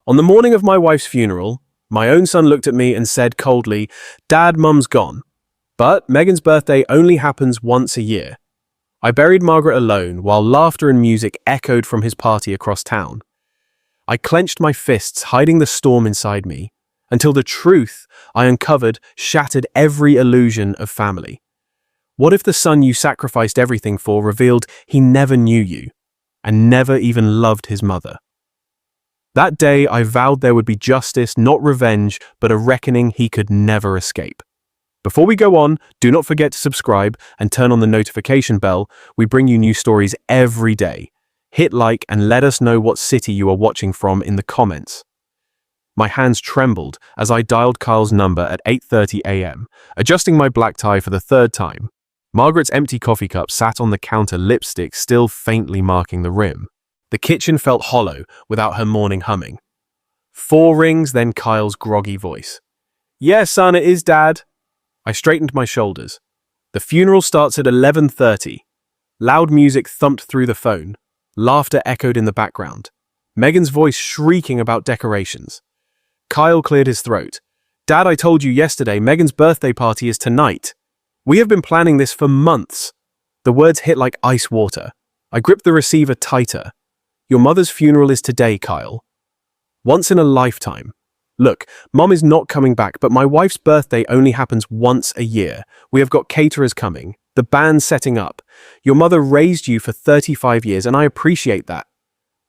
On the morning of my wife's funeral, my own son looked at me and said coldly, "Dad, Mum's gone." But Megan's birthday only happens once a year. I buried Margaret alone while laughter and music echoed from his party across town. I clenched my fists, hiding the storm inside me, until the truth I uncovered shattered every illusion of family. What if the son you sacrificed everything for revealed he never knew you and never even loved his mother? That day, I vowed there would be justice, not revenge, but a reckoning he could never escape. Before we go on, do not forget to subscribe and turn on the notification bell. We bring you new stories every day. Hit like and let us know what city you are watching from in the comments. My hands trembled as I dialed Kyle's number at 8:30 a.m., adjusting my black tie for the third time. Margaret's empty coffee cup sat on the counter, lipstick still faintly marking the rim. The kitchen felt hollow without her morning humming. 4 rings, then Kyle's groggy voice. "Yes, son, it is, Dad." I straightened my shoulders. The funeral starts at 11:30. Loud music thumped through the phone. Laughter echoed in the background. Megan's voice shrieking about decorations. Kyle cleared his throat. "Dad, I told you yesterday, Megan's birthday party is tonight. We have been planning this for months." The words hit like ice water. I gripped the receiver tighter. "Your mother's funeral is today, Kyle. Once in a lifetime. Look, Mom is not coming back, but my wife's birthday only happens once a year. We have got caterers coming, the band setting up. Your mother raised you for 35 years, and I appreciate that.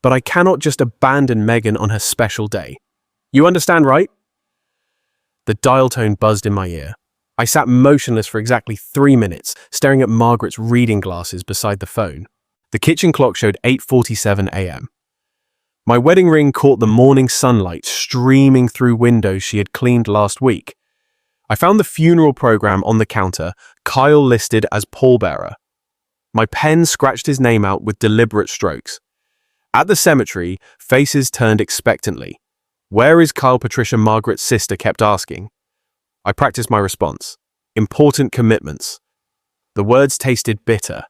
But I cannot just abandon Megan on her special day. You understand, right?" The dial tone buzzed in my ear. I sat motionless for exactly 3 minutes, staring at Margaret's reading glasses beside the phone. The kitchen clock showed 8:47 a.m. My wedding ring caught the morning sunlight streaming through windows she had cleaned last week. I found the funeral program on the counter, Kyle listed as pallbearer. My pen scratched his name out with deliberate strokes. At the cemetery, faces turned expectantly. "Where is Kyle?" Patricia, Margaret's sister, kept asking. I practiced my response. "Important commitments." The words tasted bitter.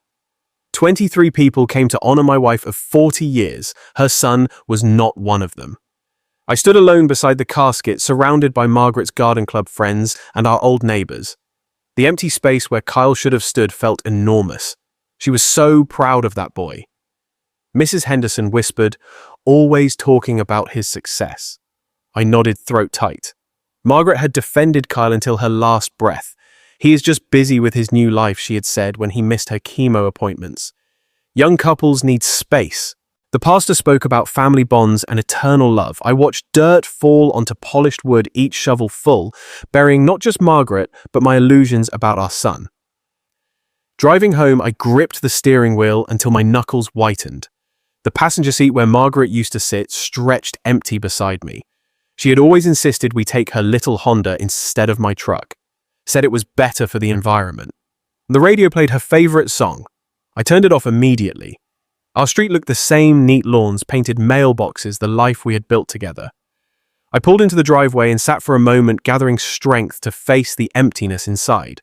23 people came to honor my wife of 40 years. Her son was not one of them. I stood alone beside the casket, surrounded by Margaret's garden club friends and our old neighbors. The empty space where Kyle should have stood felt enormous. She was so proud of that boy. Mrs. Henderson whispered, "Always talking about his success." I nodded, throat tight. Margaret had defended Kyle until her last breath. "He is just busy with his new life," she had said when he missed her chemo appointments. "Young couples need space." The pastor spoke about family bonds and eternal love. I watched dirt fall onto polished wood, each shovel full, burying not just Margaret, but my illusions about our son. Driving home, I gripped the steering wheel until my knuckles whitened. The passenger seat where Margaret used to sit stretched empty beside me. She had always insisted we take her little Honda instead of my truck. Said it was better for the environment. The radio played her favorite song. I turned it off immediately. Our street looked the same, neat lawns, painted mailboxes, the life we had built together. I pulled into the driveway and sat for a moment, gathering strength to face the emptiness inside.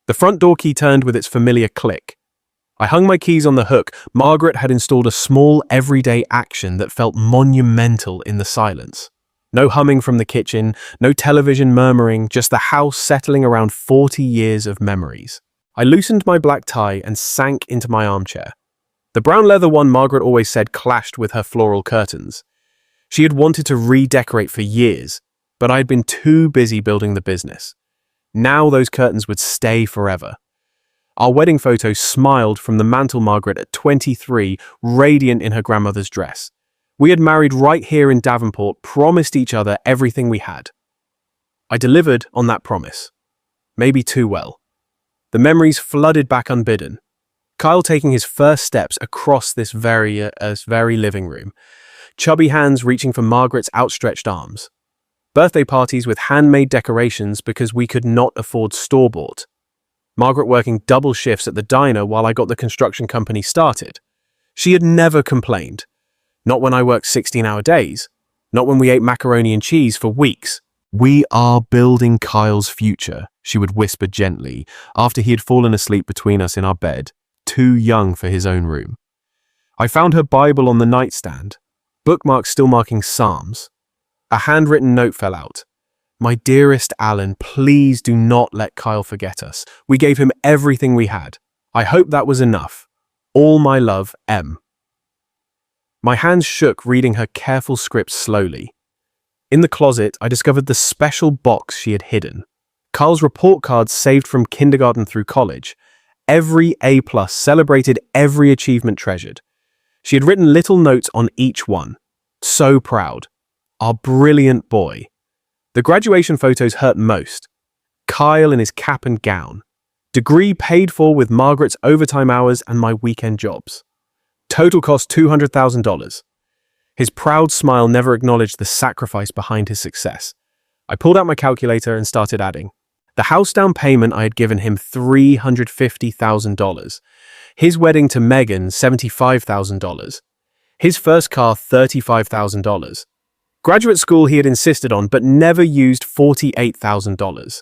The front door key turned with its familiar click. I hung my keys on the hook. Margaret had installed a small, everyday action that felt monumental in the silence. No humming from the kitchen, no television murmuring, just the house settling around 40 years of memories. I loosened my black tie and sank into my armchair. The brown leather one Margaret always said clashed with her floral curtains. She had wanted to redecorate for years, but I had been too busy building the business. Now those curtains would stay forever. Our wedding photo smiled from the mantel. Margaret at 23, radiant in her grandmother's dress. We had married right here in Davenport, promised each other everything we had. I delivered on that promise. Maybe too well. The memories flooded back unbidden. Kyle taking his first steps across this very living room. Chubby hands reaching for Margaret's outstretched arms. Birthday parties with handmade decorations because we could not afford store-bought. Margaret working double shifts at the diner while I got the construction company started. She had never complained. Not when I worked 16-hour days. Not when we ate macaroni and cheese for weeks. "We are building Kyle's future," she would whisper gently after he had fallen asleep between us in our bed, too young for his own room. I found her Bible on the nightstand, bookmarks still marking Psalms. A handwritten note fell out. My dearest Alan, please do not let Kyle forget us. We gave him everything we had. I hope that was enough. All my love, M. My hands shook reading her careful script slowly. In the closet, I discovered the special box she had hidden. Kyle's report cards saved from kindergarten through college. Every A+, celebrated every achievement treasured. She had written little notes on each one. So proud. Our brilliant boy. The graduation photos hurt most. Kyle in his cap and gown. Degree paid for with Margaret's overtime hours and my weekend jobs. Total cost $200,000. His proud smile never acknowledged the sacrifice behind his success. I pulled out my calculator and started adding. The house down payment I had given him $350,000. His wedding to Megan, $75,000. His first car, $35,000. Graduate school he had insisted on but never used $48,000.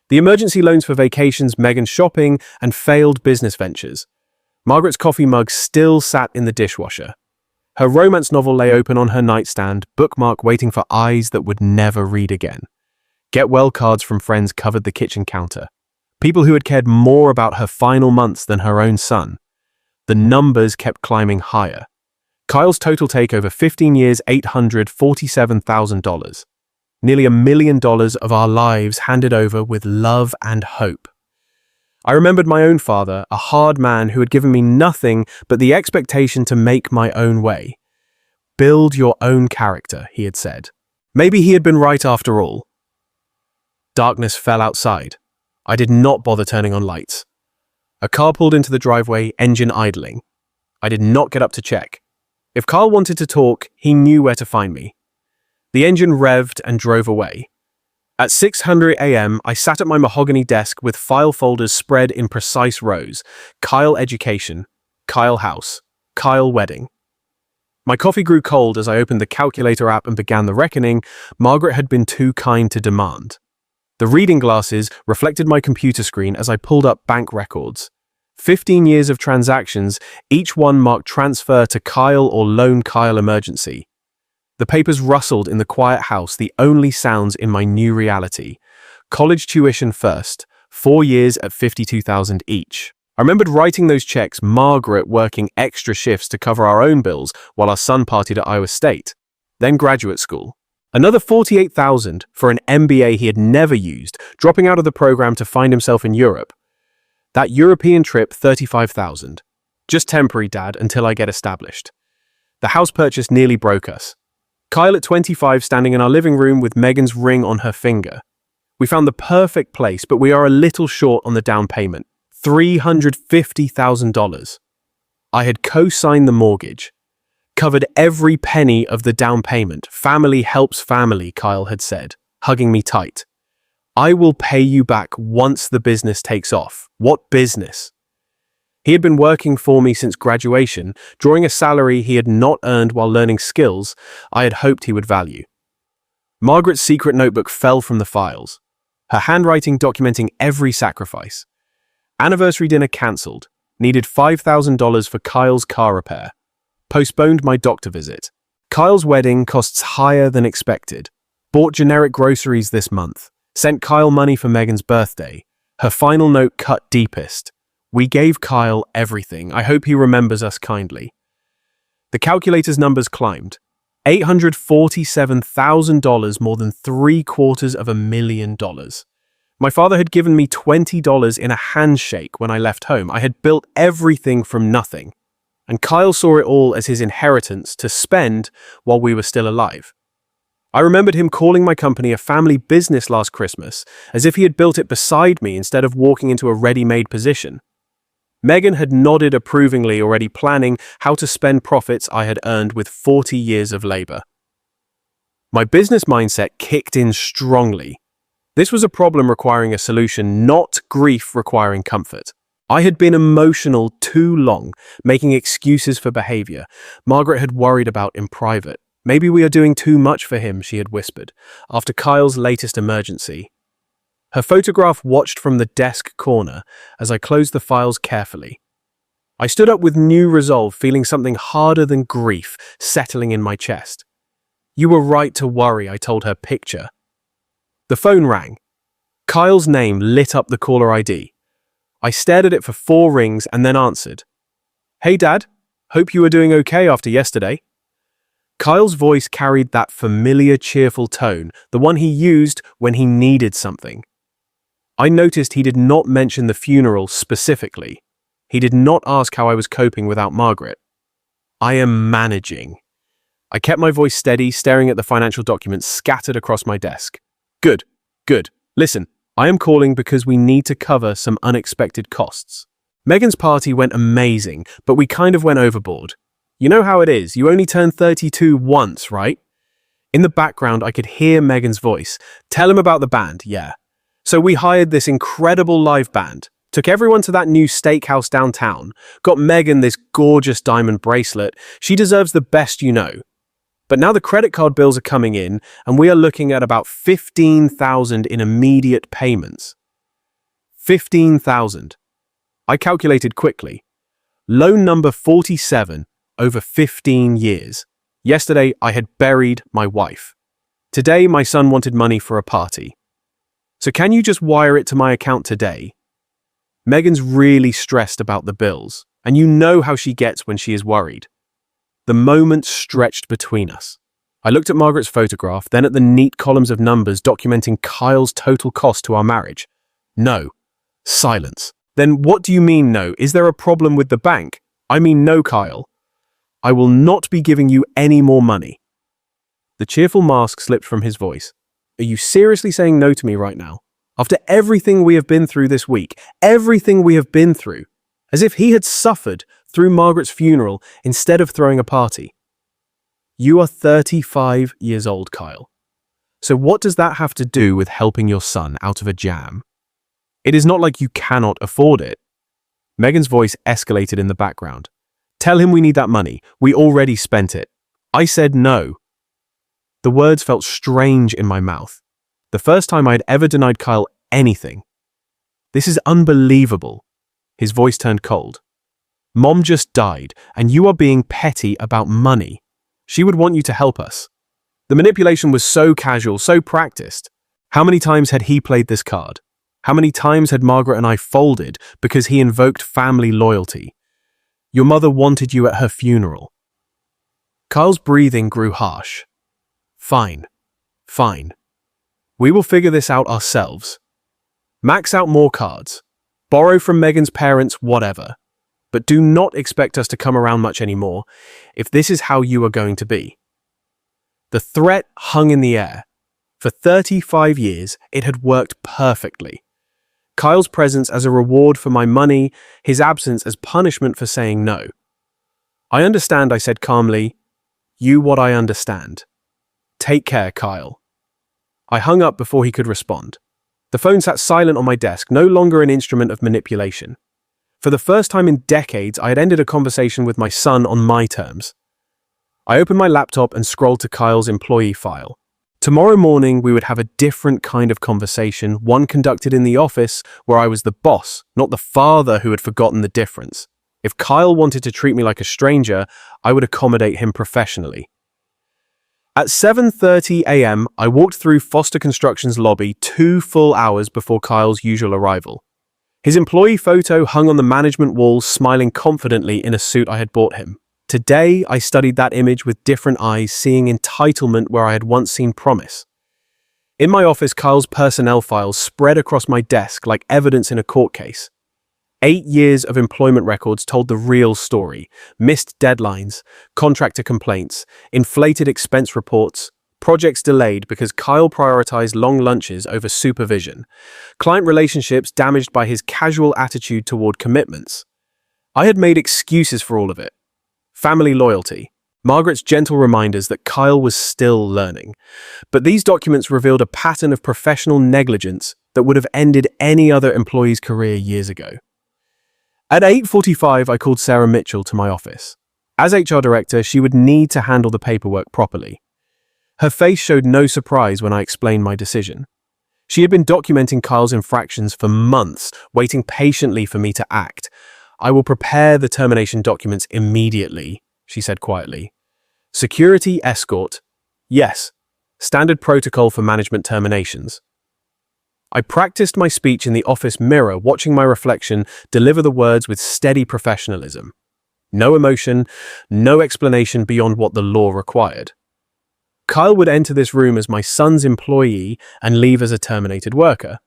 The emergency loans for vacations, Megan's shopping, and failed business ventures. Margaret's coffee mug still sat in the dishwasher. Her romance novel lay open on her nightstand, bookmark waiting for eyes that would never read again. Get well cards from friends covered the kitchen counter. People who had cared more about her final months than her own son. The numbers kept climbing higher. Kyle's total take over 15 years, $847,000. Nearly $1 million of our lives handed over with love and hope. I remembered my own father, a hard man who had given me nothing but the expectation to make my own way. Build your own character, he had said. Maybe he had been right after all. Darkness fell outside. I did not bother turning on lights. A car pulled into the driveway, engine idling. I did not get up to check. If Kyle wanted to talk, he knew where to find me. The engine revved and drove away. At 6:00 a.m., I sat at my mahogany desk with file folders spread in precise rows. Kyle Education, Kyle House, Kyle Wedding. My coffee grew cold as I opened the calculator app and began the reckoning Margaret had been too kind to demand. The reading glasses reflected my computer screen as I pulled up bank records. 15 years of transactions, each one marked transfer to Kyle or loan Kyle emergency. The papers rustled in the quiet house, the only sounds in my new reality. College tuition first, 4 years at $52,000 each. I remembered writing those checks, Margaret working extra shifts to cover our own bills while our son partied at Iowa State. Then graduate school. Another $48,000 for an MBA he had never used, dropping out of the program to find himself in Europe. That European trip, $35,000. Just temporary, Dad, until I get established. The house purchase nearly broke us. Kyle at 25 standing in our living room with Megan's ring on her finger. We found the perfect place, but we are a little short on the down payment. $350,000. I had co-signed the mortgage. Covered every penny of the down payment. Family helps family, Kyle had said, hugging me tight. I will pay you back once the business takes off. What business? He had been working for me since graduation, drawing a salary he had not earned while learning skills I had hoped he would value. Margaret's secret notebook fell from the files, her handwriting documenting every sacrifice. Anniversary dinner cancelled, needed $5,000 for Kyle's car repair. Postponed my doctor visit. Kyle's wedding costs higher than expected. Bought generic groceries this month. Sent Kyle money for Megan's birthday. Her final note cut deepest. We gave Kyle everything. I hope he remembers us kindly. The calculator's numbers climbed. $847,000, more than $750,000. My father had given me $20 in a handshake when I left home. I had built everything from nothing. And Kyle saw it all as his inheritance to spend while we were still alive. I remembered him calling my company a family business last Christmas, as if he had built it beside me instead of walking into a ready-made position. Megan had nodded approvingly, already planning how to spend profits I had earned with 40 years of labor. My business mindset kicked in strongly. This was a problem requiring a solution, not grief requiring comfort. I had been emotional too long, making excuses for behavior Margaret had worried about in private. Maybe we are doing too much for him, she had whispered, after Kyle's latest emergency. Her photograph watched from the desk corner as I closed the files carefully. I stood up with new resolve, feeling something harder than grief settling in my chest. You were right to worry, I told her. Picture. The phone rang. Kyle's name lit up the caller ID. I stared at it for 4 rings and then answered. Hey, Dad. Hope you are doing okay after yesterday. Kyle's voice carried that familiar, cheerful tone, the one he used when he needed something. I noticed he did not mention the funeral specifically. He did not ask how I was coping without Margaret. I am managing. I kept my voice steady, staring at the financial documents scattered across my desk. Good. Listen, I am calling because we need to cover some unexpected costs. Megan's party went amazing, but we kind of went overboard. You know how it is, you only turn 32 once, right? In the background, I could hear Megan's voice. Tell him about the band, yeah. So we hired this incredible live band, took everyone to that new steakhouse downtown, got Megan this gorgeous diamond bracelet. She deserves the best you know. But now the credit card bills are coming in, and we are looking at about $15,000 in immediate payments. $15,000. I calculated quickly. Loan number 47 over 15 years. Yesterday, I had buried my wife. Today, my son wanted money for a party. So can you just wire it to my account today? Megan's really stressed about the bills, and you know how she gets when she is worried. The moment stretched between us. I looked at Margaret's photograph, then at the neat columns of numbers documenting Kyle's total cost to our marriage. No. Silence. Then what do you mean no? Is there a problem with the bank? I mean no, Kyle. I will not be giving you any more money. The cheerful mask slipped from his voice. Are you seriously saying no to me right now? After everything we have been through this week, everything we have been through, as if he had suffered through Margaret's funeral instead of throwing a party. You are 35 years old, Kyle. So what does that have to do with helping your son out of a jam? It is not like you cannot afford it. Megan's voice escalated in the background. Tell him we need that money. We already spent it. I said no. The words felt strange in my mouth. The first time I had ever denied Kyle anything. This is unbelievable. His voice turned cold. Mom just died, and you are being petty about money. She would want you to help us. The manipulation was so casual, so practiced. How many times had he played this card? How many times had Margaret and I folded because he invoked family loyalty? Your mother wanted you at her funeral. Kyle's breathing grew harsh. Fine. We will figure this out ourselves. Max out more cards. Borrow from Megan's parents, whatever. But do not expect us to come around much anymore if this is how you are going to be. The threat hung in the air. For 35 years, it had worked perfectly. Kyle's presence as a reward for my money, his absence as punishment for saying no. I understand, I said calmly. You what I understand. Take care, Kyle. I hung up before he could respond. The phone sat silent on my desk, no longer an instrument of manipulation. For the first time in decades, I had ended a conversation with my son on my terms. I opened my laptop and scrolled to Kyle's employee file. Tomorrow morning, we would have a different kind of conversation, one conducted in the office where I was the boss, not the father who had forgotten the difference. If Kyle wanted to treat me like a stranger, I would accommodate him professionally. At 7:30 a.m., I walked through Foster Construction's lobby 2 full hours before Kyle's usual arrival. His employee photo hung on the management wall, smiling confidently in a suit I had bought him. Today, I studied that image with different eyes, seeing entitlement where I had once seen promise. In my office, Kyle's personnel files spread across my desk like evidence in a court case. 8 years of employment records told the real story. Missed deadlines, contractor complaints, inflated expense reports, projects delayed because Kyle prioritized long lunches over supervision, client relationships damaged by his casual attitude toward commitments. I had made excuses for all of it. Family loyalty, Margaret's gentle reminders that Kyle was still learning. But these documents revealed a pattern of professional negligence that would have ended any other employee's career years ago. At 8:45, I called Sarah Mitchell to my office. As HR director, she would need to handle the paperwork properly. Her face showed no surprise when I explained my decision. She had been documenting Kyle's infractions for months, waiting patiently for me to act. I will prepare the termination documents immediately, she said quietly. Security escort, Yes, standard protocol for management terminations. I practiced my speech in the office mirror, watching my reflection deliver the words with steady professionalism. No emotion, no explanation beyond what the law required. Kyle would enter this room as my son's employee and leave as a terminated worker.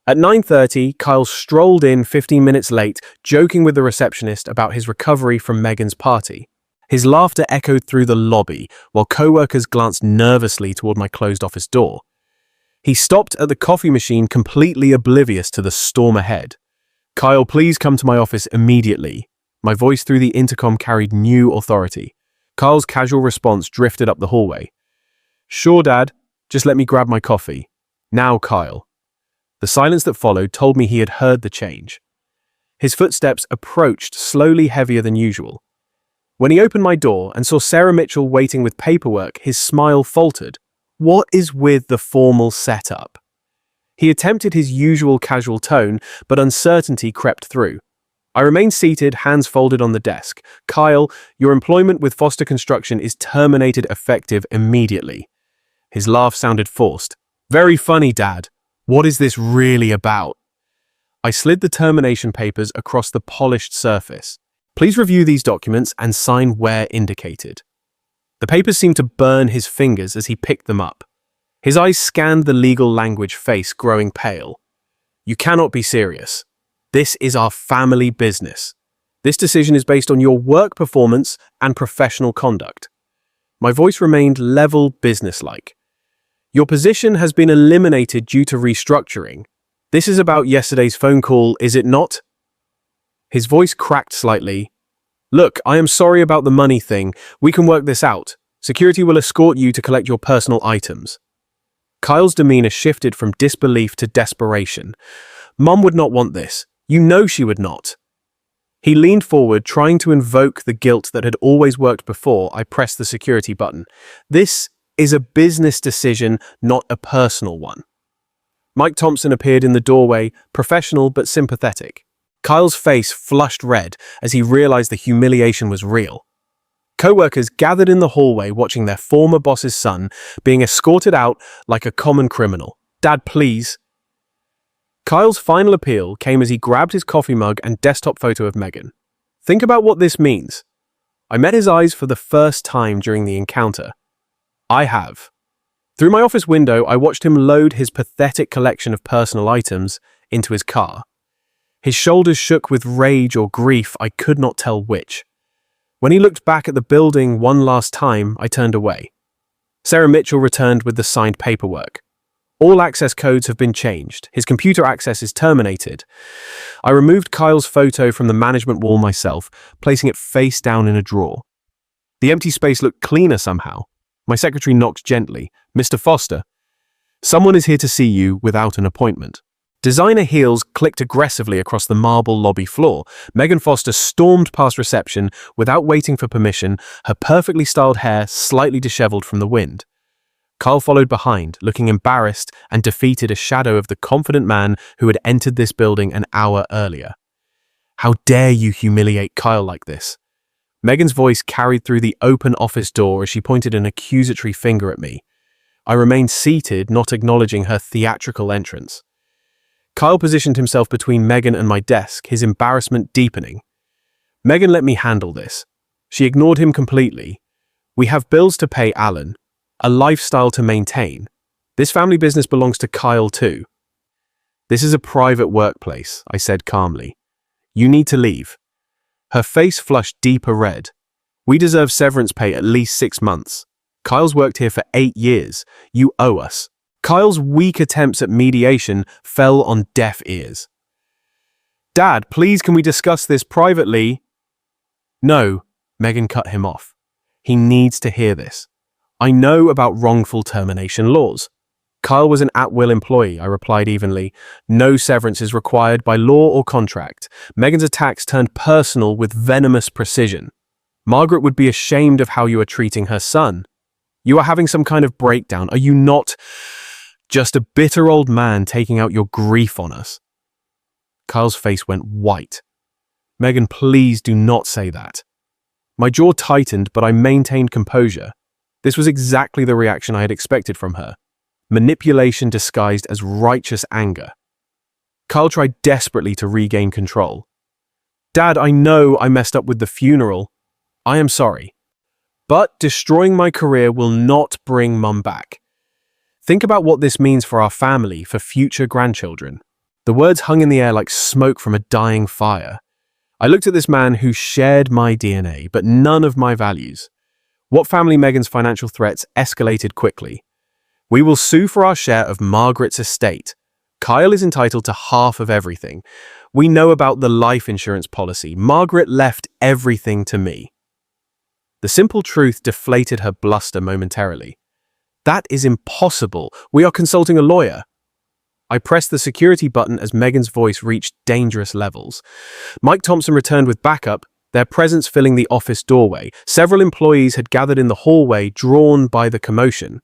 At 9:30, Kyle strolled in 15 minutes late, joking with the receptionist about his recovery from Megan's party. His laughter echoed through the lobby, while co-workers glanced nervously toward my closed office door. He stopped at the coffee machine, completely oblivious to the storm ahead. "Kyle, please come to my office immediately." My voice through the intercom carried new authority. Kyle's casual response drifted up the hallway. "Sure, Dad. Just let me grab my coffee. Now, Kyle." The silence that followed told me he had heard the change. His footsteps approached, slowly, heavier than usual. When he opened my door and saw Sarah Mitchell waiting with paperwork, his smile faltered. What is with the formal setup? He attempted his usual casual tone, but uncertainty crept through. I remained seated, hands folded on the desk. "Kyle, your employment with Foster Construction is terminated effective immediately." His laugh sounded forced. "Very funny, Dad. What is this really about?" I slid the termination papers across the polished surface. "Please review these documents and sign where indicated." The papers seemed to burn his fingers as he picked them up. His eyes scanned the legal language, face growing pale. "You cannot be serious. This is our family business. This decision is based on your work performance and professional conduct." My voice remained level, businesslike. "Your position has been eliminated due to restructuring. This is about yesterday's phone call, is it not?" His voice cracked slightly. "Look, I am sorry about the money thing. We can work this out. Security will escort you to collect your personal items." Kyle's demeanor shifted from disbelief to desperation. "Mom would not want this. You know she would not." He leaned forward, trying to invoke the guilt that had always worked before I pressed the security button. "This is a business decision, not a personal one." Mike Thompson appeared in the doorway, professional but sympathetic. Kyle's face flushed red as he realized the humiliation was real. Co-workers gathered in the hallway watching their former boss's son being escorted out like a common criminal. "Dad, please." Kyle's final appeal came as he grabbed his coffee mug and desktop photo of Megan. "Think about what this means." I met his eyes for the first time during the encounter. "I have." Through my office window, I watched him load his pathetic collection of personal items into his car. His shoulders shook with rage or grief, I could not tell which. When he looked back at the building one last time, I turned away. Sarah Mitchell returned with the signed paperwork. "All access codes have been changed. His computer access is terminated." I removed Kyle's photo from the management wall myself, placing it face down in a drawer. The empty space looked cleaner somehow. My secretary knocked gently. "Mr. Foster, someone is here to see you without an appointment." Designer heels clicked aggressively across the marble lobby floor. Megan Foster stormed past reception without waiting for permission, her perfectly styled hair slightly disheveled from the wind. Kyle followed behind, looking embarrassed and defeated, a shadow of the confident man who had entered this building an hour earlier. "How dare you humiliate Kyle like this?" Megan's voice carried through the open office door as she pointed an accusatory finger at me. I remained seated, not acknowledging her theatrical entrance. Kyle positioned himself between Megan and my desk, his embarrassment deepening. "Megan, let me handle this." She ignored him completely. "We have bills to pay, Alan. A lifestyle to maintain. This family business belongs to Kyle too." "This is a private workplace," I said calmly. "You need to leave." Her face flushed deeper red. "We deserve severance pay at least 6 months. Kyle's worked here for 8 years. You owe us." Kyle's weak attempts at mediation fell on deaf ears. "Dad, please, can we discuss this privately?" "No," Megan cut him off. "He needs to hear this. I know about wrongful termination laws." "Kyle was an at-will employee," I replied evenly. "No severance is required by law or contract." Megan's attacks turned personal with venomous precision. "Margaret would be ashamed of how you are treating her son. You are having some kind of breakdown. Are you not just a bitter old man taking out your grief on us?" Kyle's face went white. "Megan, please do not say that." My jaw tightened, but I maintained composure. This was exactly the reaction I had expected from her. Manipulation disguised as righteous anger. Kyle tried desperately to regain control. "Dad, I know I messed up with the funeral. I am sorry. But destroying my career will not bring Mum back. Think about what this means for our family, for future grandchildren." The words hung in the air like smoke from a dying fire. I looked at this man who shared my DNA, but none of my values. What family Meghan's financial threats escalated quickly. "We will sue for our share of Margaret's estate. Kyle is entitled to half of everything. We know about the life insurance policy. Margaret left everything to me." The simple truth deflated her bluster momentarily. "That is impossible. We are consulting a lawyer." I pressed the security button as Meghan's voice reached dangerous levels. Mike Thompson returned with backup, their presence filling the office doorway. Several employees had gathered in the hallway, drawn by the commotion.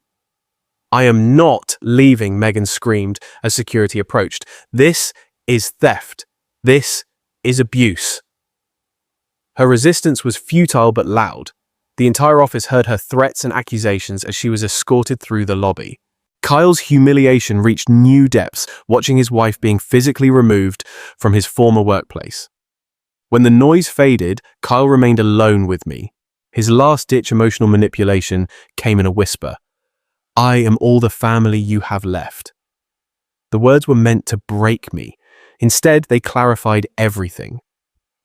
"I am not leaving," Meghan screamed as security approached. "This is theft. This is abuse." Her resistance was futile but loud. The entire office heard her threats and accusations as she was escorted through the lobby. Kyle's humiliation reached new depths, watching his wife being physically removed from his former workplace. When the noise faded, Kyle remained alone with me. His last-ditch emotional manipulation came in a whisper. "I am all the family you have left." The words were meant to break me. Instead, they clarified everything.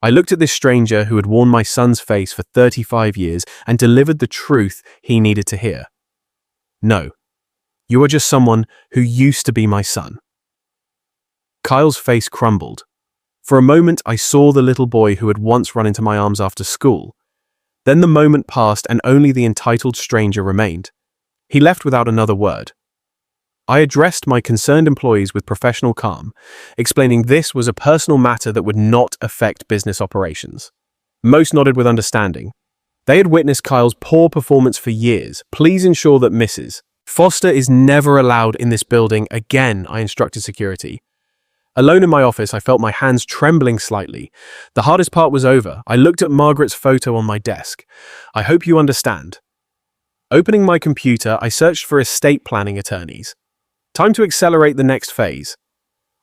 I looked at this stranger who had worn my son's face for 35 years and delivered the truth he needed to hear. "No, you are just someone who used to be my son." Kyle's face crumbled. For a moment, I saw the little boy who had once run into my arms after school. Then the moment passed and only the entitled stranger remained. He left without another word. I addressed my concerned employees with professional calm, explaining this was a personal matter that would not affect business operations. Most nodded with understanding. They had witnessed Kyle's poor performance for years. "Please ensure that Mrs. Foster is never allowed in this building again," I instructed security. Alone in my office, I felt my hands trembling slightly. The hardest part was over. I looked at Margaret's photo on my desk. "I hope you understand." Opening my computer, I searched for estate planning attorneys. Time to accelerate the next phase.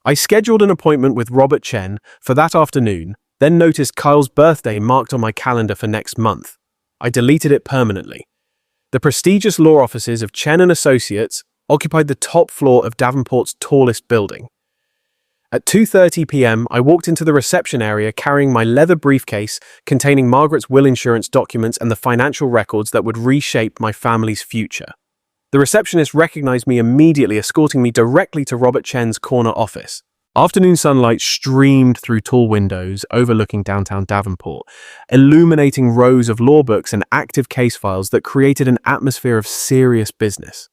I scheduled an appointment with Robert Chen for that afternoon, then noticed Kyle's birthday marked on my calendar for next month. I deleted it permanently. The prestigious law offices of Chen and Associates occupied the top floor of Davenport's tallest building. At 2:30 p.m., I walked into the reception area carrying my leather briefcase containing Margaret's will insurance documents and the financial records that would reshape my family's future. The receptionist recognized me immediately, escorting me directly to Robert Chen's corner office. Afternoon sunlight streamed through tall windows overlooking downtown Davenport, illuminating rows of law books and active case files that created an atmosphere of serious business.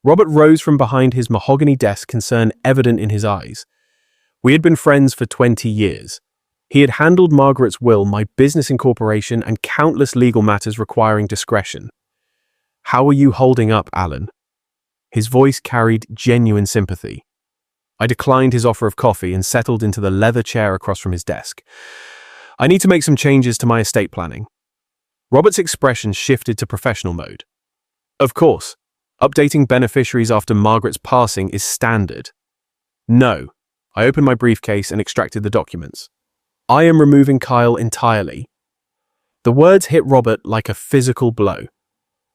Robert rose from behind his mahogany desk, concern evident in his eyes. We had been friends for 20 years. He had handled Margaret's will, my business incorporation, and countless legal matters requiring discretion. "How are you holding up, Alan?" His voice carried genuine sympathy. I declined his offer of coffee and settled into the leather chair across from his desk. "I need to make some changes to my estate planning." Robert's expression shifted to professional mode. "Of course, updating beneficiaries after Margaret's passing is standard." "No." I opened my briefcase and extracted the documents. "I am removing Kyle entirely." The words hit Robert like a physical blow.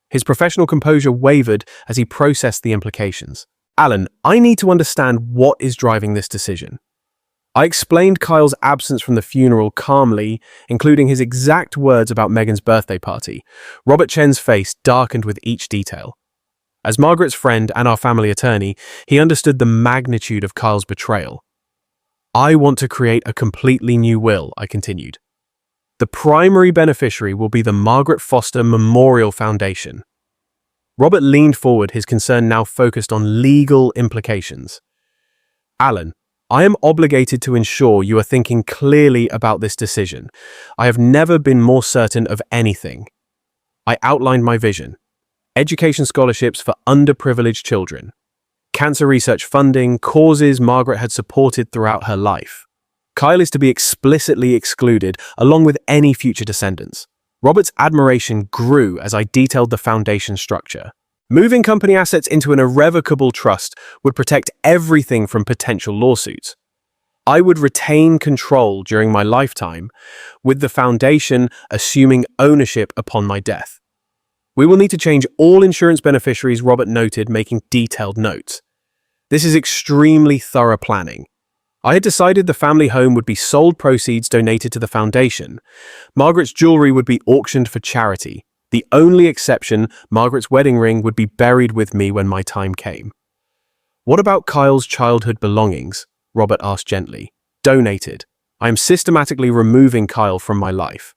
His professional composure wavered as he processed the implications. "Alan, I need to understand what is driving this decision." I explained Kyle's absence from the funeral calmly, including his exact words about Meghan's birthday party. Robert Chen's face darkened with each detail. As Margaret's friend and our family attorney, he understood the magnitude of Kyle's betrayal. "I want to create a completely new will," I continued. "The primary beneficiary will be the Margaret Foster Memorial Foundation." Robert leaned forward, his concern now focused on legal implications. "Alan, I am obligated to ensure you are thinking clearly about this decision. I have never been more certain of anything." I outlined my vision. Education scholarships for underprivileged children. Cancer research funding, causes Margaret had supported throughout her life. Kyle is to be explicitly excluded, along with any future descendants. Robert's admiration grew as I detailed the foundation structure. Moving company assets into an irrevocable trust would protect everything from potential lawsuits. I would retain control during my lifetime, with the foundation assuming ownership upon my death. We will need to change all insurance beneficiaries, Robert noted, making detailed notes. This is extremely thorough planning. I had decided the family home would be sold, proceeds donated to the foundation. Margaret's jewelry would be auctioned for charity. The only exception, Margaret's wedding ring, would be buried with me when my time came. What about Kyle's childhood belongings? Robert asked gently. Donated. I am systematically removing Kyle from my life.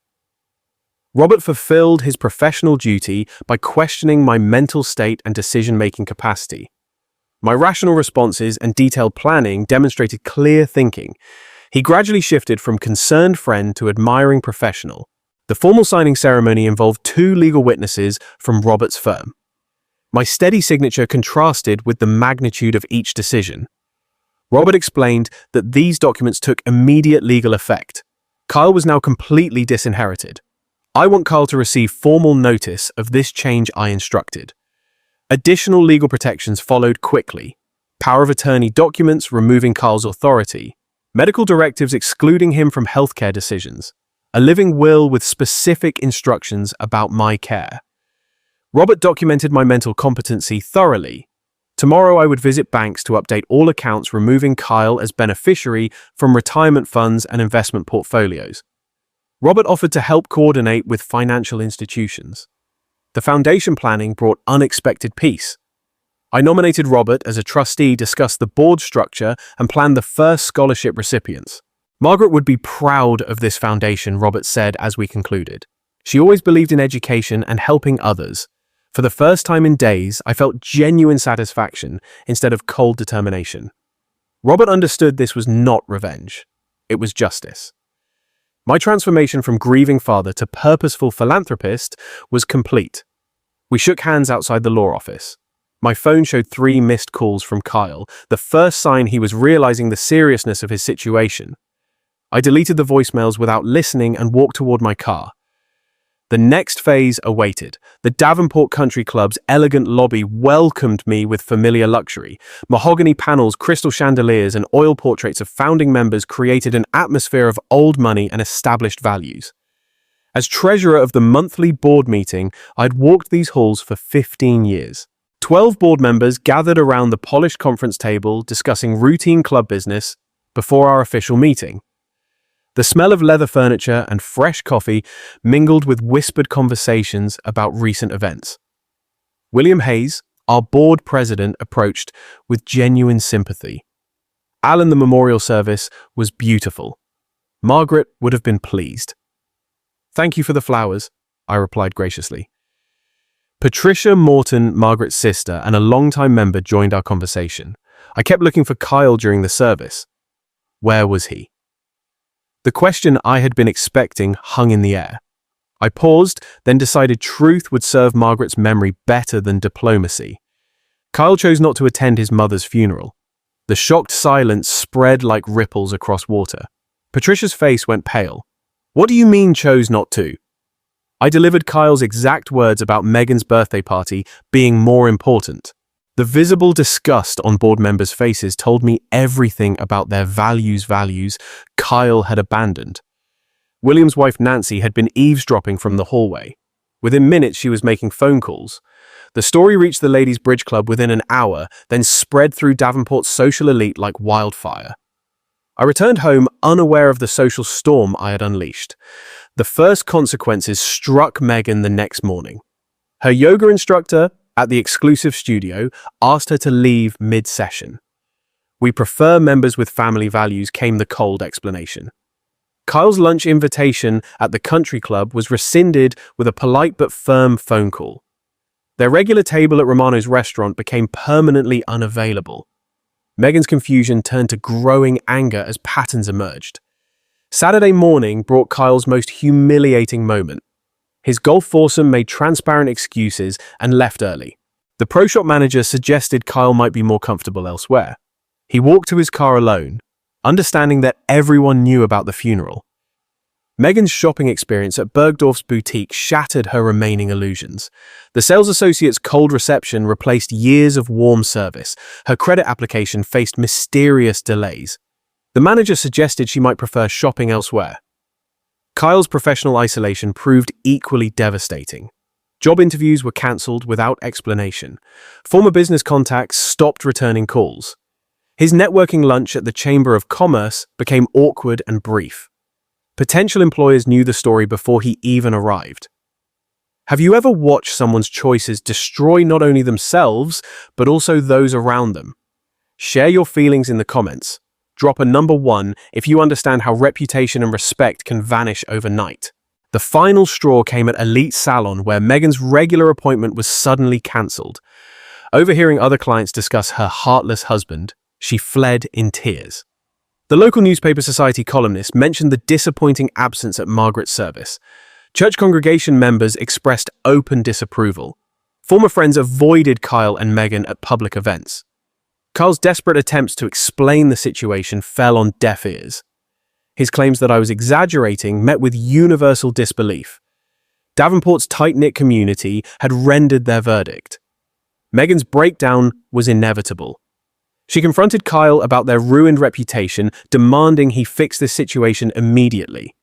Robert fulfilled his professional duty by questioning my mental state and decision-making capacity. My rational responses and detailed planning demonstrated clear thinking. He gradually shifted from concerned friend to admiring professional. The formal signing ceremony involved 2 legal witnesses from Robert's firm. My steady signature contrasted with the magnitude of each decision. Robert explained that these documents took immediate legal effect. Kyle was now completely disinherited. I want Kyle to receive formal notice of this change, I instructed. Additional legal protections followed quickly. Power of attorney documents removing Kyle's authority. Medical directives excluding him from healthcare decisions. A living will with specific instructions about my care. Robert documented my mental competency thoroughly. Tomorrow I would visit banks to update all accounts, removing Kyle as beneficiary from retirement funds and investment portfolios. Robert offered to help coordinate with financial institutions. The foundation planning brought unexpected peace. I nominated Robert as a trustee, discussed the board structure, and planned the first scholarship recipients. Margaret would be proud of this foundation, Robert said as we concluded. She always believed in education and helping others. For the first time in days, I felt genuine satisfaction instead of cold determination. Robert understood this was not revenge. It was justice. My transformation from grieving father to purposeful philanthropist was complete. We shook hands outside the law office. My phone showed 3 missed calls from Kyle, the first sign he was realizing the seriousness of his situation. I deleted the voicemails without listening and walked toward my car. The next phase awaited. The Davenport Country Club's elegant lobby welcomed me with familiar luxury. Mahogany panels, crystal chandeliers, and oil portraits of founding members created an atmosphere of old money and established values. As treasurer of the monthly board meeting, I'd walked these halls for 15 years. 12 board members gathered around the polished conference table discussing routine club business before our official meeting. The smell of leather furniture and fresh coffee mingled with whispered conversations about recent events. William Hayes, our board president, approached with genuine sympathy. Alan, the memorial service was beautiful. Margaret would have been pleased. Thank you for the flowers, I replied graciously. Patricia Morton, Margaret's sister and a longtime member, joined our conversation. I kept looking for Kyle during the service. Where was he? The question I had been expecting hung in the air. I paused, then decided truth would serve Margaret's memory better than diplomacy. Kyle chose not to attend his mother's funeral. The shocked silence spread like ripples across water. Patricia's face went pale. What do you mean chose not to? I delivered Kyle's exact words about Megan's birthday party being more important. The visible disgust on board members' faces told me everything about their values Kyle had abandoned. William's wife Nancy had been eavesdropping from the hallway. Within minutes she was making phone calls. The story reached the Ladies' Bridge Club within an hour, then spread through Davenport's social elite like wildfire. I returned home unaware of the social storm I had unleashed. The first consequences struck Megan the next morning. Her yoga instructor at the exclusive studio asked her to leave mid-session. We prefer members with family values, came the cold explanation. Kyle's lunch invitation at the country club was rescinded with a polite but firm phone call. Their regular table at Romano's restaurant became permanently unavailable. Megan's confusion turned to growing anger as patterns emerged. Saturday morning brought Kyle's most humiliating moment. His golf foursome made transparent excuses and left early. The pro shop manager suggested Kyle might be more comfortable elsewhere. He walked to his car alone, understanding that everyone knew about the funeral. Megan's shopping experience at Bergdorf's boutique shattered her remaining illusions. The sales associate's cold reception replaced years of warm service. Her credit application faced mysterious delays. The manager suggested she might prefer shopping elsewhere. Kyle's professional isolation proved equally devastating. Job interviews were cancelled without explanation. Former business contacts stopped returning calls. His networking lunch at the Chamber of Commerce became awkward and brief. Potential employers knew the story before he even arrived. Have you ever watched someone's choices destroy not only themselves, but also those around them? Share your feelings in the comments. Drop a number 1 if you understand how reputation and respect can vanish overnight. The final straw came at Elite Salon, where Megan's regular appointment was suddenly cancelled. Overhearing other clients discuss her heartless husband, she fled in tears. The local newspaper society columnist mentioned the disappointing absence at Margaret's service. Church congregation members expressed open disapproval. Former friends avoided Kyle and Megan at public events. Kyle's desperate attempts to explain the situation fell on deaf ears. His claims that I was exaggerating met with universal disbelief. Davenport's tight-knit community had rendered their verdict. Megan's breakdown was inevitable. She confronted Kyle about their ruined reputation, demanding he fix this situation immediately.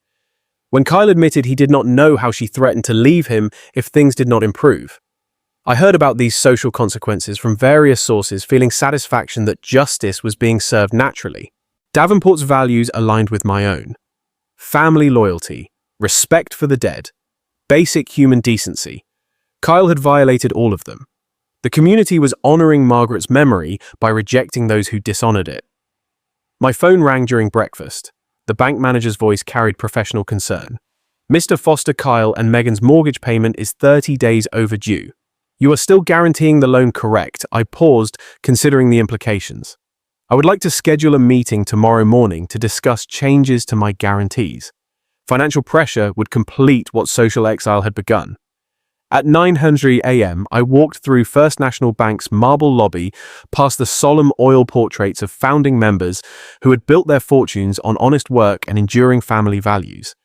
When Kyle admitted he did not know how she threatened to leave him if things did not improve. I heard about these social consequences from various sources, feeling satisfaction that justice was being served naturally. Davenport's values aligned with my own. Family loyalty, respect for the dead, basic human decency. Kyle had violated all of them. The community was honoring Margaret's memory by rejecting those who dishonored it. My phone rang during breakfast. The bank manager's voice carried professional concern. Mr. Foster, Kyle and Megan's mortgage payment is 30 days overdue. You are still guaranteeing the loan, correct? I paused, considering the implications. I would like to schedule a meeting tomorrow morning to discuss changes to my guarantees. Financial pressure would complete what social exile had begun. At 9:00 a.m., I walked through First National Bank's marble lobby past the solemn oil portraits of founding members who had built their fortunes on honest work and enduring family values.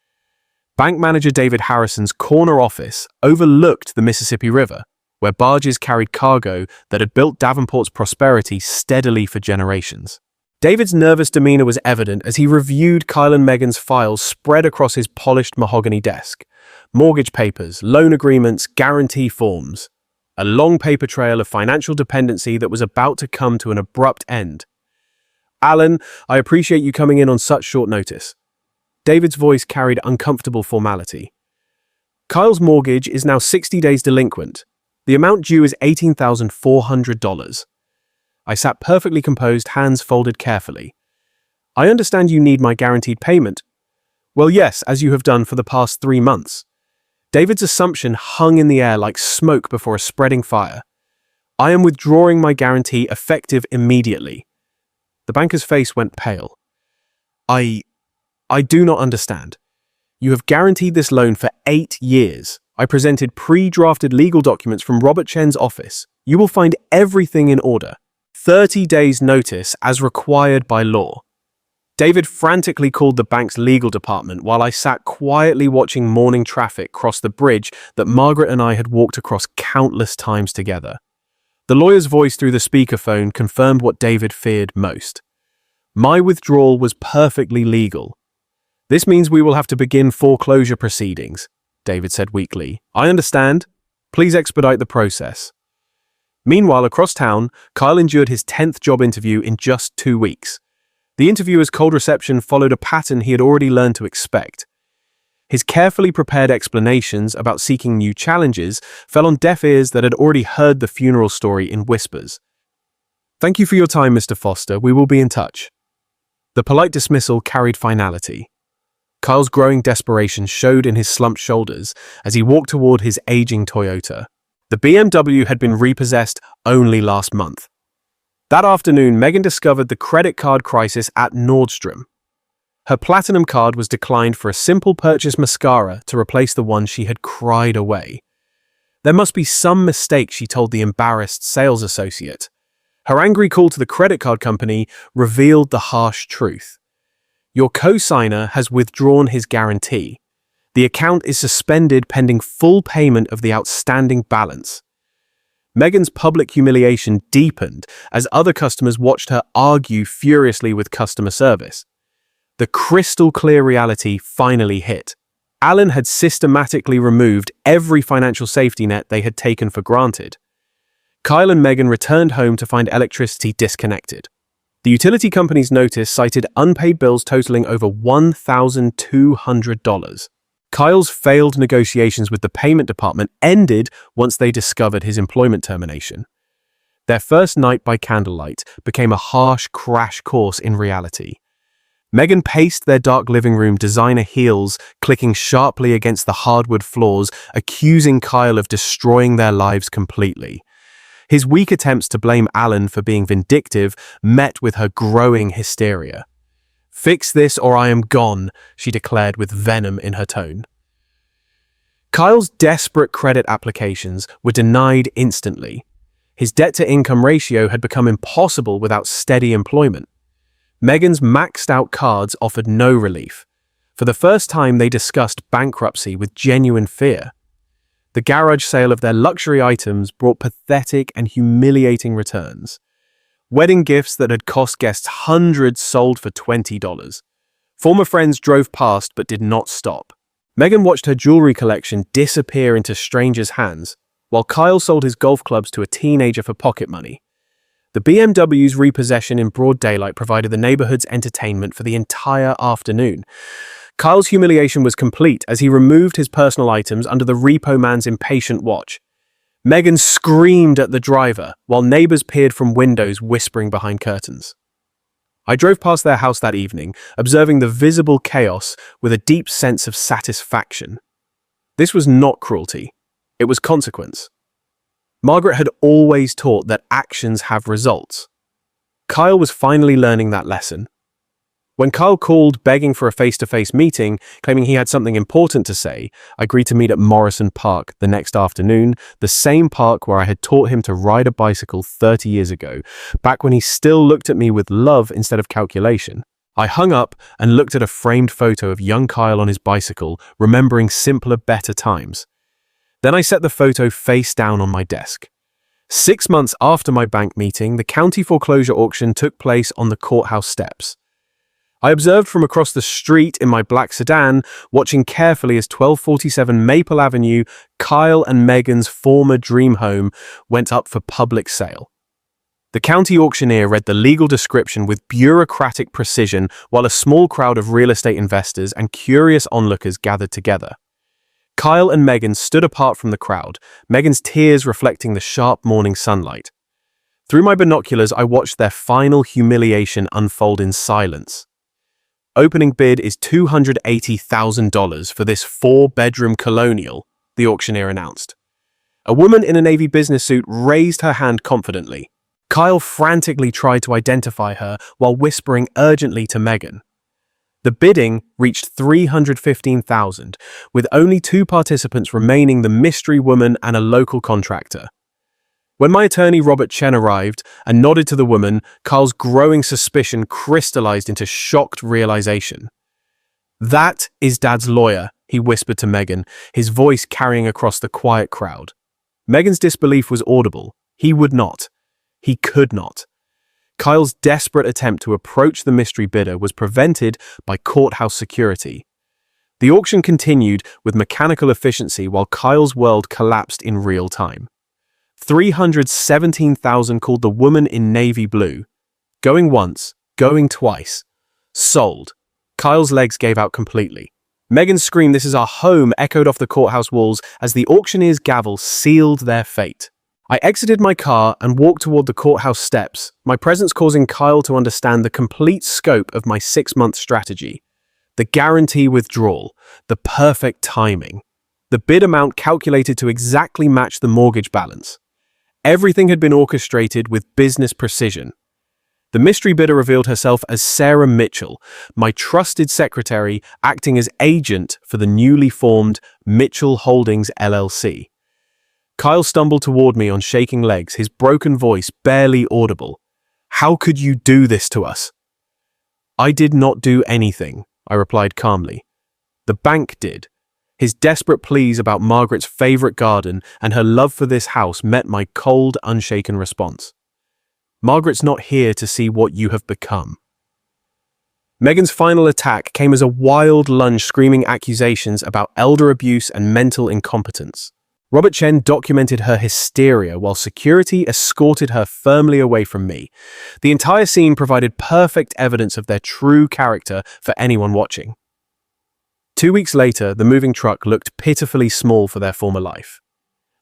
Bank manager David Harrison's corner office overlooked the Mississippi River, where barges carried cargo that had built Davenport's prosperity steadily for generations. David's nervous demeanor was evident as he reviewed Kyle and Megan's files spread across his polished mahogany desk. Mortgage papers, loan agreements, guarantee forms. A long paper trail of financial dependency that was about to come to an abrupt end. Alan, I appreciate you coming in on such short notice. David's voice carried uncomfortable formality. Kyle's mortgage is now 60 days delinquent. The amount due is $18,400. I sat perfectly composed, hands folded carefully. I understand you need my guaranteed payment. Well, yes, as you have done for the past 3 months. David's assumption hung in the air like smoke before a spreading fire. I am withdrawing my guarantee effective immediately. The banker's face went pale. I do not understand. You have guaranteed this loan for 8 years. I presented pre-drafted legal documents from Robert Chen's office. You will find everything in order. 30 days notice as required by law. David frantically called the bank's legal department while I sat quietly watching morning traffic cross the bridge that Margaret and I had walked across countless times together. The lawyer's voice through the speakerphone confirmed what David feared most. My withdrawal was perfectly legal. This means we will have to begin foreclosure proceedings, David said weakly. I understand. Please expedite the process. Meanwhile, across town, Kyle endured his 10th job interview in just 2 weeks. The interviewer's cold reception followed a pattern he had already learned to expect. His carefully prepared explanations about seeking new challenges fell on deaf ears that had already heard the funeral story in whispers. Thank you for your time, Mr. Foster. We will be in touch. The polite dismissal carried finality. Kyle's growing desperation showed in his slumped shoulders as he walked toward his aging Toyota. The BMW had been repossessed only last month. That afternoon, Megan discovered the credit card crisis at Nordstrom. Her platinum card was declined for a simple purchase mascara to replace the one she had cried away. There must be some mistake, she told the embarrassed sales associate. Her angry call to the credit card company revealed the harsh truth. Your co-signer has withdrawn his guarantee. The account is suspended pending full payment of the outstanding balance. Megan's public humiliation deepened as other customers watched her argue furiously with customer service. The crystal clear reality finally hit. Alan had systematically removed every financial safety net they had taken for granted. Kyle and Megan returned home to find electricity disconnected. The utility company's notice cited unpaid bills totaling over $1,200. Kyle's failed negotiations with the payment department ended once they discovered his employment termination. Their first night by candlelight became a harsh crash course in reality. Megan paced their dark living room designer heels, clicking sharply against the hardwood floors, accusing Kyle of destroying their lives completely. His weak attempts to blame Alan for being vindictive met with her growing hysteria. "Fix this or I am gone," she declared with venom in her tone. Kyle's desperate credit applications were denied instantly. His debt-to-income ratio had become impossible without steady employment. Megan's maxed-out cards offered no relief. For the first time, they discussed bankruptcy with genuine fear. The garage sale of their luxury items brought pathetic and humiliating returns. Wedding gifts that had cost guests hundreds sold for $20. Former friends drove past but did not stop. Megan watched her jewelry collection disappear into strangers' hands, while Kyle sold his golf clubs to a teenager for pocket money. The BMW's repossession in broad daylight provided the neighborhood's entertainment for the entire afternoon. Kyle's humiliation was complete as he removed his personal items under the repo man's impatient watch. Megan screamed at the driver, while neighbors peered from windows whispering behind curtains. I drove past their house that evening, observing the visible chaos with a deep sense of satisfaction. This was not cruelty. It was consequence. Margaret had always taught that actions have results. Kyle was finally learning that lesson. When Kyle called begging for a face-to-face meeting, claiming he had something important to say, I agreed to meet at Morrison Park the next afternoon, the same park where I had taught him to ride a bicycle 30 years ago, back when he still looked at me with love instead of calculation. I hung up and looked at a framed photo of young Kyle on his bicycle, remembering simpler, better times. Then I set the photo face down on my desk. 6 months after my bank meeting, the county foreclosure auction took place on the courthouse steps. I observed from across the street in my black sedan, watching carefully as 1247 Maple Avenue, Kyle and Megan's former dream home, went up for public sale. The county auctioneer read the legal description with bureaucratic precision while a small crowd of real estate investors and curious onlookers gathered together. Kyle and Megan stood apart from the crowd, Megan's tears reflecting the sharp morning sunlight. Through my binoculars, I watched their final humiliation unfold in silence. Opening bid is $280,000 for this 4-bedroom colonial, the auctioneer announced. A woman in a navy business suit raised her hand confidently. Kyle frantically tried to identify her while whispering urgently to Megan. The bidding reached $315,000, with only 2 participants remaining, the mystery woman and a local contractor. When my attorney Robert Chen arrived and nodded to the woman, Kyle's growing suspicion crystallized into shocked realization. "That is Dad's lawyer," he whispered to Megan, his voice carrying across the quiet crowd. Megan's disbelief was audible. He would not. He could not. Kyle's desperate attempt to approach the mystery bidder was prevented by courthouse security. The auction continued with mechanical efficiency while Kyle's world collapsed in real time. $317,000 called the woman in navy blue. Going once, going twice. Sold. Kyle's legs gave out completely. Megan's scream, "This is our home," echoed off the courthouse walls as the auctioneer's gavel sealed their fate. I exited my car and walked toward the courthouse steps, my presence causing Kyle to understand the complete scope of my 6-month strategy. The guarantee withdrawal, the perfect timing, the bid amount calculated to exactly match the mortgage balance. Everything had been orchestrated with business precision. The mystery bidder revealed herself as Sarah Mitchell, my trusted secretary acting as agent for the newly formed Mitchell Holdings LLC. Kyle stumbled toward me on shaking legs, his broken voice barely audible. "How could you do this to us?" "I did not do anything," I replied calmly. "The bank did. His desperate pleas about Margaret's favorite garden and her love for this house met my cold, unshaken response. Margaret's not here to see what you have become. Megan's final attack came as a wild lunge screaming accusations about elder abuse and mental incompetence. Robert Chen documented her hysteria while security escorted her firmly away from me. The entire scene provided perfect evidence of their true character for anyone watching. 2 weeks later, the moving truck looked pitifully small for their former life.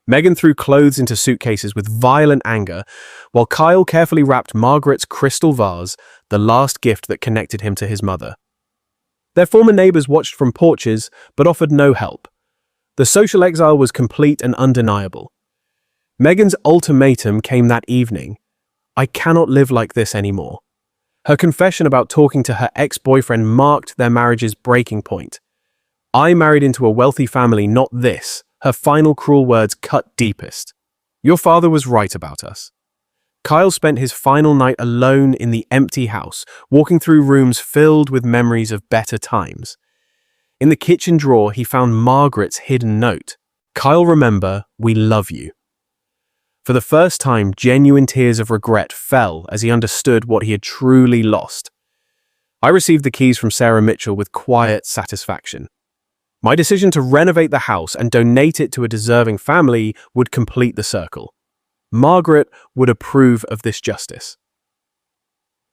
Megan threw clothes into suitcases with violent anger, while Kyle carefully wrapped Margaret's crystal vase, the last gift that connected him to his mother. Their former neighbors watched from porches, but offered no help. The social exile was complete and undeniable. Megan's ultimatum came that evening. I cannot live like this anymore. Her confession about talking to her ex-boyfriend marked their marriage's breaking point. I married into a wealthy family, not this. Her final cruel words cut deepest. Your father was right about us. Kyle spent his final night alone in the empty house, walking through rooms filled with memories of better times. In the kitchen drawer, he found Margaret's hidden note. Kyle, remember, we love you. For the first time, genuine tears of regret fell as he understood what he had truly lost. I received the keys from Sarah Mitchell with quiet satisfaction. My decision to renovate the house and donate it to a deserving family would complete the circle. Margaret would approve of this justice.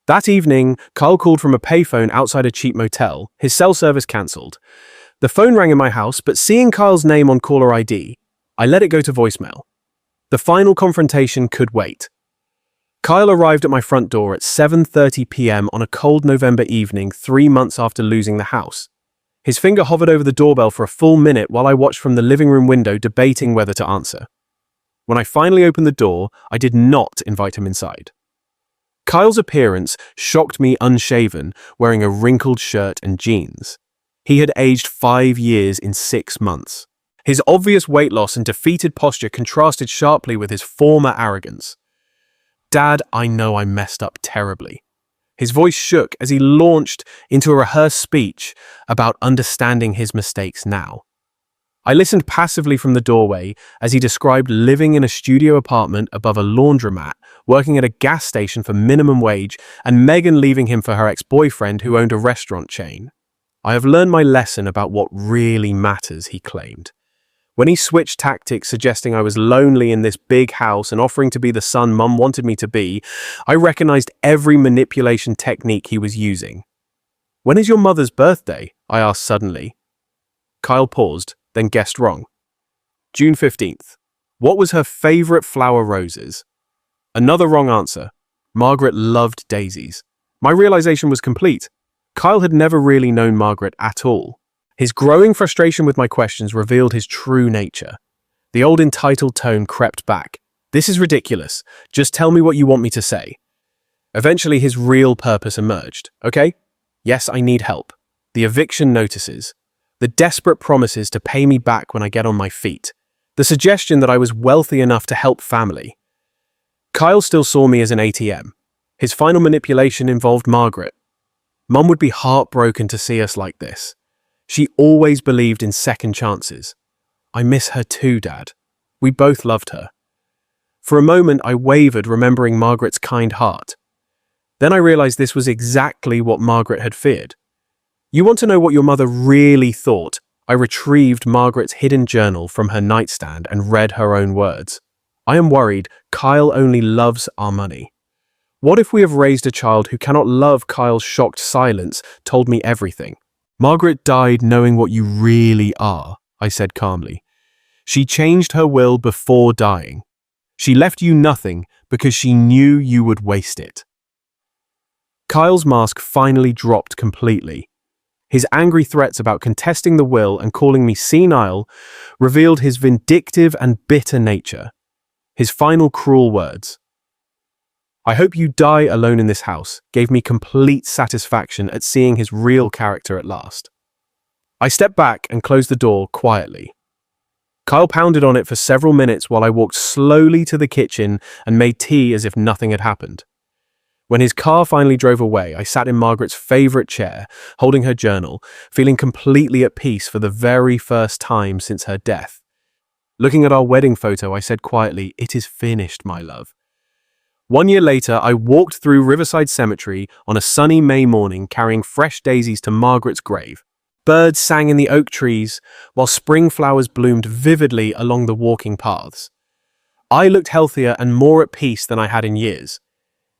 That evening, Kyle called from a payphone outside a cheap motel, his cell service cancelled. The phone rang in my house, but seeing Kyle's name on caller ID, I let it go to voicemail. The final confrontation could wait. Kyle arrived at my front door at 7:30 p.m. on a cold November evening 3 months after losing the house. His finger hovered over the doorbell for a full minute while I watched from the living room window, debating whether to answer. When I finally opened the door, I did not invite him inside. Kyle's appearance shocked me unshaven, wearing a wrinkled shirt and jeans. He had aged 5 years in 6 months. His obvious weight loss and defeated posture contrasted sharply with his former arrogance. Dad, I know I messed up terribly. His voice shook as he launched into a rehearsed speech about understanding his mistakes now. I listened passively from the doorway as he described living in a studio apartment above a laundromat, working at a gas station for minimum wage, and Megan leaving him for her ex-boyfriend who owned a restaurant chain. I have learned my lesson about what really matters, he claimed. When he switched tactics, suggesting I was lonely in this big house and offering to be the son Mum wanted me to be, I recognized every manipulation technique he was using. When is your mother's birthday? I asked suddenly. Kyle paused, then guessed wrong. June 15th. What was her favorite flower? Roses. Another wrong answer. Margaret loved daisies. My realization was complete. Kyle had never really known Margaret at all. His growing frustration with my questions revealed his true nature. The old entitled tone crept back. This is ridiculous. Just tell me what you want me to say. Eventually, his real purpose emerged. Okay? Yes, I need help. The eviction notices. The desperate promises to pay me back when I get on my feet. The suggestion that I was wealthy enough to help family. Kyle still saw me as an ATM. His final manipulation involved Margaret. Mum would be heartbroken to see us like this. She always believed in second chances. I miss her too, Dad. We both loved her. For a moment, I wavered, remembering Margaret's kind heart. Then I realized this was exactly what Margaret had feared. You want to know what your mother really thought? I retrieved Margaret's hidden journal from her nightstand and read her own words. I am worried Kyle only loves our money. What if we have raised a child who cannot love? Kyle's shocked silence told me everything. Margaret died knowing what you really are, I said calmly. She changed her will before dying. She left you nothing because she knew you would waste it. Kyle's mask finally dropped completely. His angry threats about contesting the will and calling me senile revealed his vindictive and bitter nature. His final cruel words, I hope you die alone in this house, gave me complete satisfaction at seeing his real character at last. I stepped back and closed the door quietly. Kyle pounded on it for several minutes while I walked slowly to the kitchen and made tea as if nothing had happened. When his car finally drove away, I sat in Margaret's favorite chair, holding her journal, feeling completely at peace for the very first time since her death. Looking at our wedding photo, I said quietly, "It is finished, my love." 1 year later, I walked through Riverside Cemetery on a sunny May morning carrying fresh daisies to Margaret's grave. Birds sang in the oak trees, while spring flowers bloomed vividly along the walking paths. I looked healthier and more at peace than I had in years.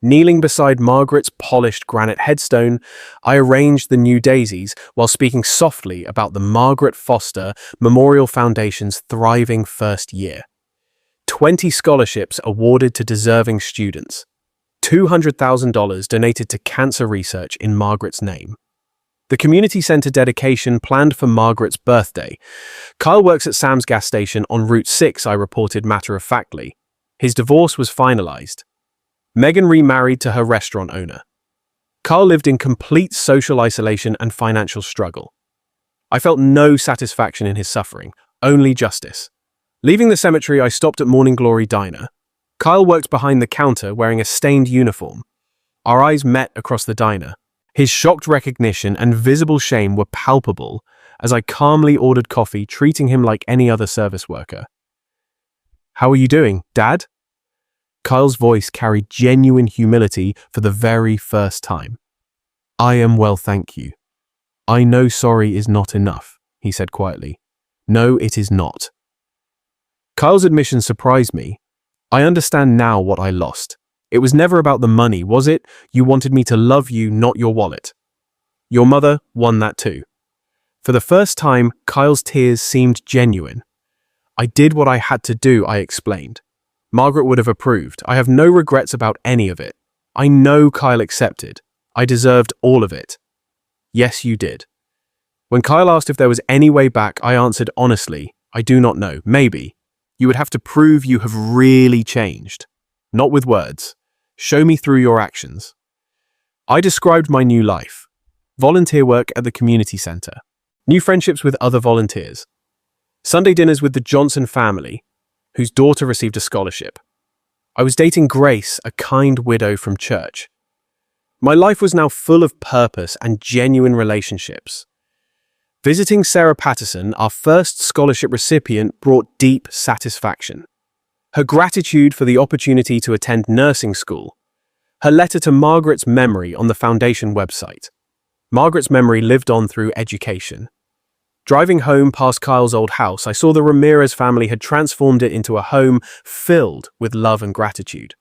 Kneeling beside Margaret's polished granite headstone, I arranged the new daisies while speaking softly about the Margaret Foster Memorial Foundation's thriving first year. 20 scholarships awarded to deserving students. $200,000 donated to cancer research in Margaret's name. The community centre dedication planned for Margaret's birthday. Kyle works at Sam's gas station on Route 6, I reported matter-of-factly. His divorce was finalised. Megan remarried to her restaurant owner. Kyle lived in complete social isolation and financial struggle. I felt no satisfaction in his suffering, only justice. Leaving the cemetery, I stopped at Morning Glory Diner. Kyle worked behind the counter wearing a stained uniform. Our eyes met across the diner. His shocked recognition and visible shame were palpable as I calmly ordered coffee, treating him like any other service worker. "How are you doing, Dad?" Kyle's voice carried genuine humility for the very first time. "I am well, thank you. I know sorry is not enough," he said quietly. "No, it is not." Kyle's admission surprised me. I understand now what I lost. It was never about the money, was it? You wanted me to love you, not your wallet. Your mother won that too. For the first time, Kyle's tears seemed genuine. "I did what I had to do," I explained. "Margaret would have approved. I have no regrets about any of it. I know Kyle accepted. I deserved all of it." "Yes, you did." When Kyle asked if there was any way back, I answered honestly, "I do not know. Maybe. You would have to prove you have really changed. Not with words. Show me through your actions." I described my new life. Volunteer work at the community centre. New friendships with other volunteers. Sunday dinners with the Johnson family, whose daughter received a scholarship. I was dating Grace, a kind widow from church. My life was now full of purpose and genuine relationships. Visiting Sarah Patterson, our first scholarship recipient, brought deep satisfaction. Her gratitude for the opportunity to attend nursing school. Her letter to Margaret's memory on the foundation website. Margaret's memory lived on through education. Driving home past Kyle's old house, I saw the Ramirez family had transformed it into a home filled with love and gratitude.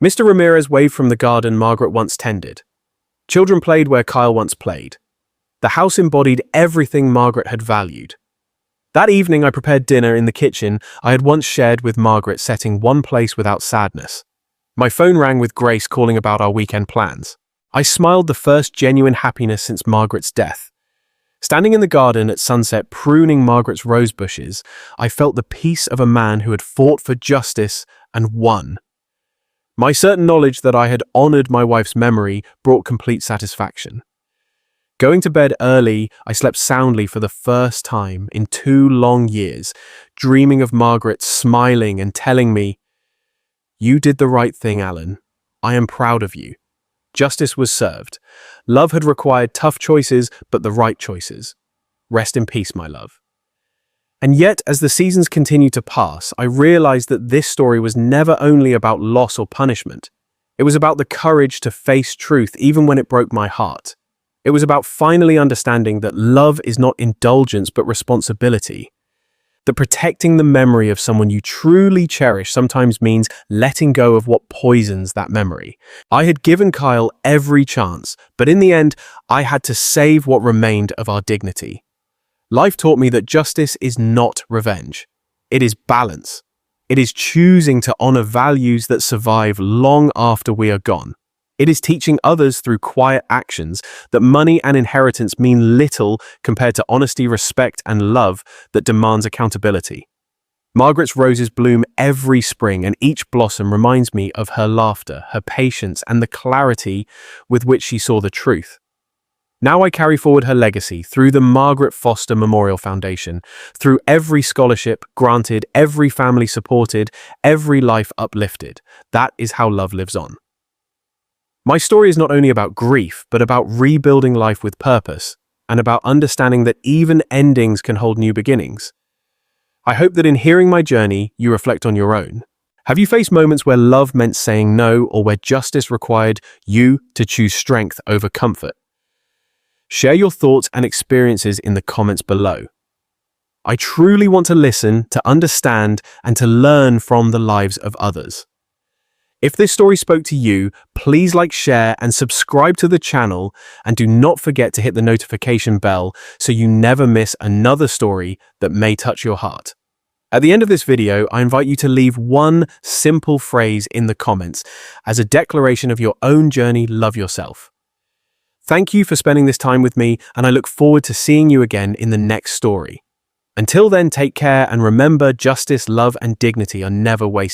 Mr. Ramirez waved from the garden Margaret once tended. Children played where Kyle once played. The house embodied everything Margaret had valued. That evening, I prepared dinner in the kitchen I had once shared with Margaret, setting one place without sadness. My phone rang with Grace calling about our weekend plans. I smiled, the first genuine happiness since Margaret's death. Standing in the garden at sunset, pruning Margaret's rose bushes, I felt the peace of a man who had fought for justice and won. My certain knowledge that I had honored my wife's memory brought complete satisfaction. Going to bed early, I slept soundly for the first time in 2 long years, dreaming of Margaret smiling and telling me, "You did the right thing, Alan. I am proud of you." Justice was served. Love had required tough choices, but the right choices. Rest in peace, my love. And yet, as the seasons continued to pass, I realized that this story was never only about loss or punishment. It was about the courage to face truth even when it broke my heart. It was about finally understanding that love is not indulgence but responsibility. That protecting the memory of someone you truly cherish sometimes means letting go of what poisons that memory. I had given Kyle every chance, but in the end, I had to save what remained of our dignity. Life taught me that justice is not revenge. It is balance. It is choosing to honor values that survive long after we are gone. It is teaching others through quiet actions that money and inheritance mean little compared to honesty, respect, and love that demands accountability. Margaret's roses bloom every spring, and each blossom reminds me of her laughter, her patience, and the clarity with which she saw the truth. Now I carry forward her legacy through the Margaret Foster Memorial Foundation, through every scholarship granted, every family supported, every life uplifted. That is how love lives on. My story is not only about grief, but about rebuilding life with purpose, and about understanding that even endings can hold new beginnings. I hope that in hearing my journey, you reflect on your own. Have you faced moments where love meant saying no, or where justice required you to choose strength over comfort? Share your thoughts and experiences in the comments below. I truly want to listen, to understand, and to learn from the lives of others. If this story spoke to you, please like, share, and subscribe to the channel, and do not forget to hit the notification bell so you never miss another story that may touch your heart. At the end of this video, I invite you to leave one simple phrase in the comments as a declaration of your own journey. Love yourself. Thank you for spending this time with me, and I look forward to seeing you again in the next story. Until then, take care and remember, justice, love, and dignity are never wasted.